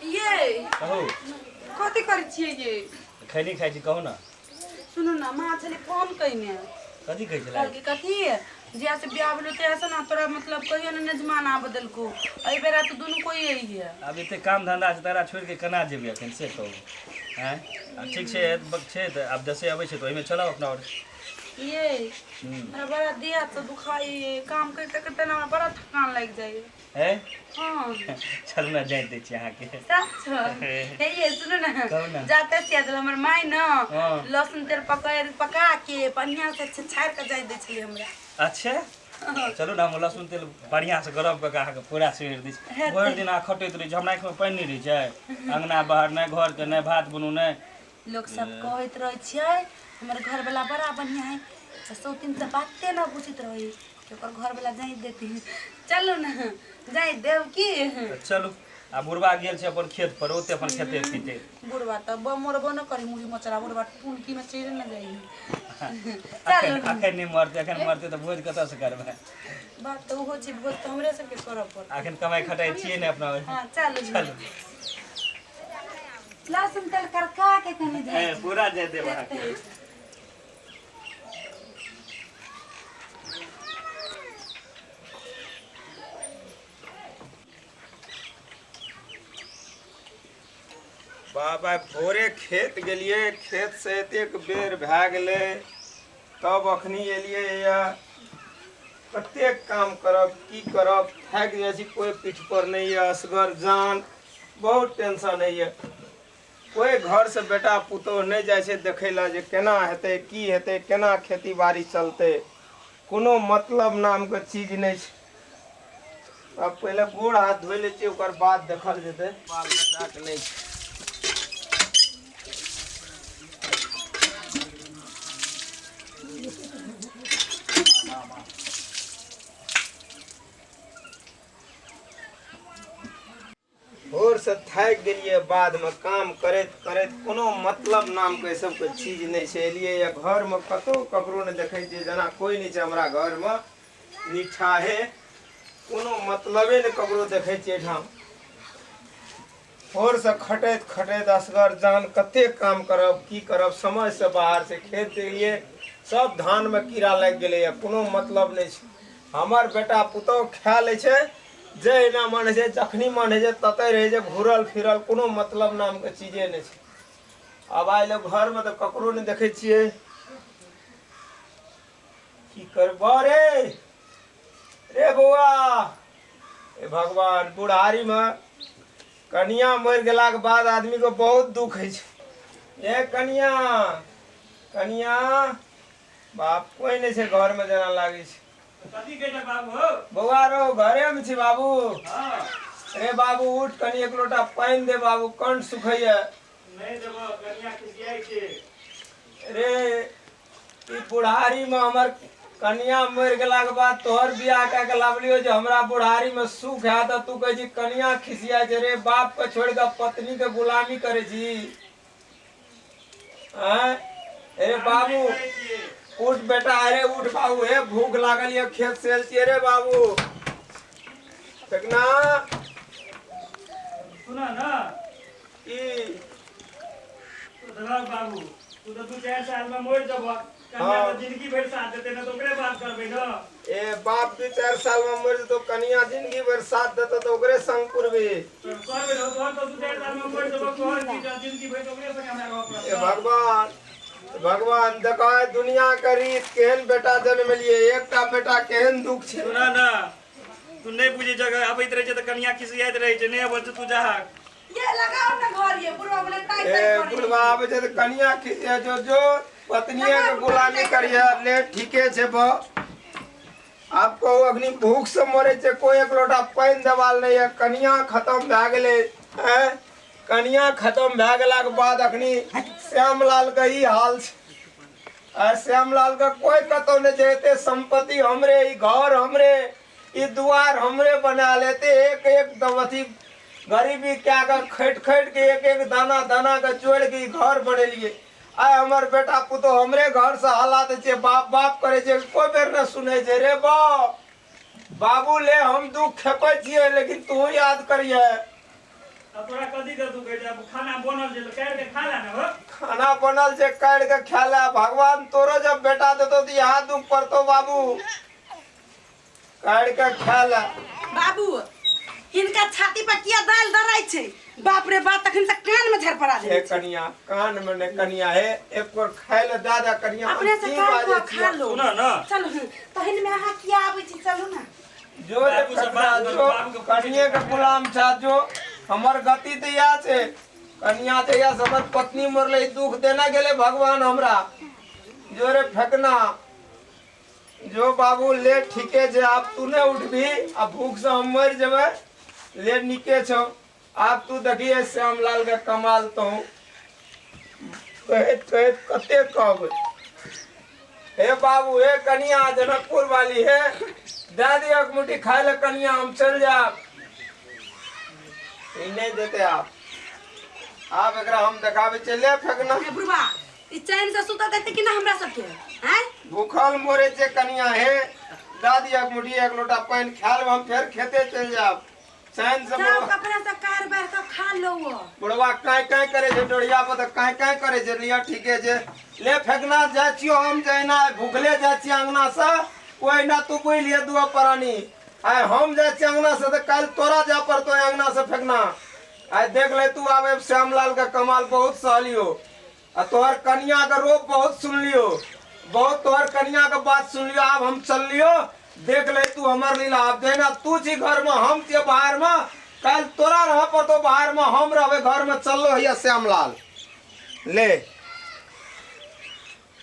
ये कहू कथी करै छियै ये खैनी खाइ छी कहू ना सुनू ना माँ छलै फोन कइने कथी कहै छलै कहलकै कथी जिया से बियाह भेलो ते ऐसा ना तोरा मतलब कहियो ना नजमान आ बदलको एहि बेरा तो दुनू कोई है अब एते काम धंधा छै तारा छोड़ि के केना जेबै एखन से कहू हैं ठीक छै तऽ आब जैसे अबै छै तऽ ओहिमे चलब अपना और ये हमरा बड़ा देह तो दुखाई काम करते करते ना हमरा बड़ा थकान लग जाए है हाँ चलू ना जाय दै छी अहाँके सच हे ये सुनो कहू ना ना। जाते सिया हमर माय ना हाँ। लहसुन तेल पका के बढ़िया से छाड़ के जाय दै छली हमरा अच्छा चलू ना हम लहसुन तेल बढ़िया से गरम कऽ के अहाँके पूरा सेर दै छी भरि दिन अहाँ खटैत रहै छै हमरा आँखिमे पानि नहि रहै छै अंगना बाहर नहि घरके नहि भात बनू नहि लोग सब कहैत रहे छियै हमर घर वाला बड़ा बढ़िया है सौतीन से बाते ना पूछित रही कि ओकर घर वाला जाई देती चलू ना जाई देव की चलू आ बुढ़बा गेल छै अपन खेत पर ओते अपन खेते पीते बुढ़वा तो मोरबो न करी मुड़ी मचरा बुढ़वा टुनकी में चढ़ न जाई चलू अखन नहीं मरते अखन मरते तो भोज कतऽ से करबै बात तो हो छी भोज तो हमरे सबके करऽ पड़त अखन कमाई खटाई छियै ने अपना हां चलू चलू लहसुन तेल करका के कनी दे पूरा दे देब अहाँके बाबा भोरे खेत गेलिए खेत से एतेक बेर भए गेलै तब अखनी एलिए या कतेक काम करब की करब थाकि जाइ छी कोई पीठ पर नहीं है असगर जान बहुत टेंशन है कोई घर से बेटा पुतोह नहीं जाइ छै देखै ला जे केना हेतै की हेतै केना खेती बाड़ी चलतै कोनो मतलब नाम के चीज नहीं छै अब पहले गोड़ हाथ धोइ लै छियै ओकर बाद देखल जेतै बाल बच्चा के नहीं छै भोर से थाकि गेलिए बाद में काम करैत करैत कोनो मतलब नाम के सबके चीज नहीं छै एलिए या घर में कतो ककरो नहीं देखै छियै जेना कोई नहीं छै हमरा घर में निठाहे कोनो मतलबे नहीं ककरो देखै छियै ठाम भोर से खटैत खटैत असगर जान कते काम करब की करब समय से बाहर से खेत एलिए सब धान में कीड़ा लग गेलै या कोनो मतलब नहीं छै हमर बेटा पुतोह खा लै छै जहिना मन है जखनी मन है ततै रहे छै घूरल फिरल कोनो मतलब नाम के चीजे नहीं छै अब आइल घर में तो ककरो नहीं देखै छियै की करबो रे रे बौआ ए भगवान बुढ़ारी में कनिया मर गेला के बाद आदमी को बहुत दुख है ए कनिया कनिया बाप कोई नहीं छै घर में जना लागे छै कथी कहै छै बाबू बौआ रो घरे में छी बाबू हां रे बाबू उठ कनी एक लोटा पानी दे बाबू कंठ सुखैया नहीं देबो कनिया खिसियाई छै रे ई बुढ़ारी में हमर कनिया मर गेला के बाद तोहर बियाह कऽ के लावलियो जे हमरा बुढ़ारी में सुख है त तू कहै छी कनिया खिसिया छै रे बाप के छोड़ के पत्नी के गुलामी करे छी हैं रे बाबू उठ बेटा अरे उठ बाबू हे भूख लागल ये खेत से एलछिए रे बाबू देखना सुना ना ई तो दगा बाबू तू तो 2-4 साल में मर जब कन्या तो जिंदगी भर साथ देते ना तो ओकरे बात करबे ना ए बाप 2-4 साल में मर तो कनिया जिंदगी भर साथ देतो तो ओकरे संग पुरबे करबे ना तो 2-4 साल में मर जब तोहर जिंदगी भर तो ओकरे संग हमरा बाप ए भगवान भगवान देखा दुनिया के रीत केहन बेटा जन्म लिए एकटा बेटा केहन दुख छै सुना ना तू नहीं बुझे जगह आबैत रहे छै त कन्या खिसियाइत रहे छै नहीं अब तू जा ये लगाओ ना घर ये बुढ़वा बोले टाइट ए टाइट बुढ़वा आबे छै त कनिया खिसिया जो पत्निये के गुलामी करिया ले ठीके छै ब आपको अग्नि भूख से मरे छै कोई एक लोटा पानी देवाल नहीं है कनिया खत्म भए गेलै हैं कनिया खत्म भए गेला के बाद अखनी श्यामलाल के ई हाल छै आ श्यामलाल के कोई कतो नहीं जेते संपत्ति हमरे ई घर हमरे ई दुआर हमरे बना लेते एक एक दवथी गरीबी क्या कर खट खट के एक एक दाना दाना के जोड़ के घर बनेलिए आय हमर बेटा पुतो हमरे घर से हालात छे बाप बाप करे छे कोई बेर न सुने छे रे बाप बाबू ले हम दुख खेपे छिए लेकिन तू याद करिए। अब तोरा कथी कर तू कहै अब खाना बनल जे काट के खा ला ना हो। खाना बनल से काट के खा ला। भगवान तोरो जब बेटा देतो तो यहाँ दुख पड़तो बाबू। काट के खा ला। बाबू इनका छाती पर किया दाल दराई छे। बाप रे बाप तखन से कान में झर पड़ा हे दे। कनिया कान में ने कनिया है एक और खाए ले दादा कनिया अपने से कान को खा लो। सुना ना चलो तहन में आहा किया आबै छी चलो ना। जो रे फकरा जो कनिया के गुलाम था जो हमर गति तो या छे। कनिया तो या समझ पत्नी मरले दुख देना गेले भगवान हमरा। जो रे फेकना जो बाबू ले ठीके जे आप तू ने उठबी आ भूख से हम मर जेबे ले निके छो। आप तू देखिए श्यामलाल के कमाल तो कहे कते कहब। हे बाबू हे कनिया जनकपुर वाली है दादी एक मुट्ठी खाए ले कनिया हम चल जा। नहीं देते आप एकरा हम देखावे चले फेकना। ए बुढ़वा ई चैन से सुता देते कि ना हमरा सबके हैं। भूखल मोरे से कनिया है दादी एक मुट्ठी एक लोटा पानी खा ले हम फिर खेते चल जाब। चैन से सब कपड़ा से कार बार का खा लो। बुढ़वा काई काई करे छे डोरिया पर त काई काई करे छे लिया ठीके छे ले फेकना जा छियो हम जाइना भूखले जा छी अंगना से कोई ना तू कोई लिए दुआ परानी आय हम जा छी अंगना से त कल तोरा जा पर तो अंगना से फेकना। आय देख ले तू आवे श्यामलाल का कमाल बहुत सहलियो आ तोहर कन्या का रूप बहुत सुन लियो बहुत तोहर कन्या का बात सुन लियो। अब हम चल लियो देख ले तू हमार लीला। अब देना तू छी घर में हम छी बाहर में कल तोरा रह पर तो बाहर में हम रहबे घर में चल लो भैया श्यामलाल ले।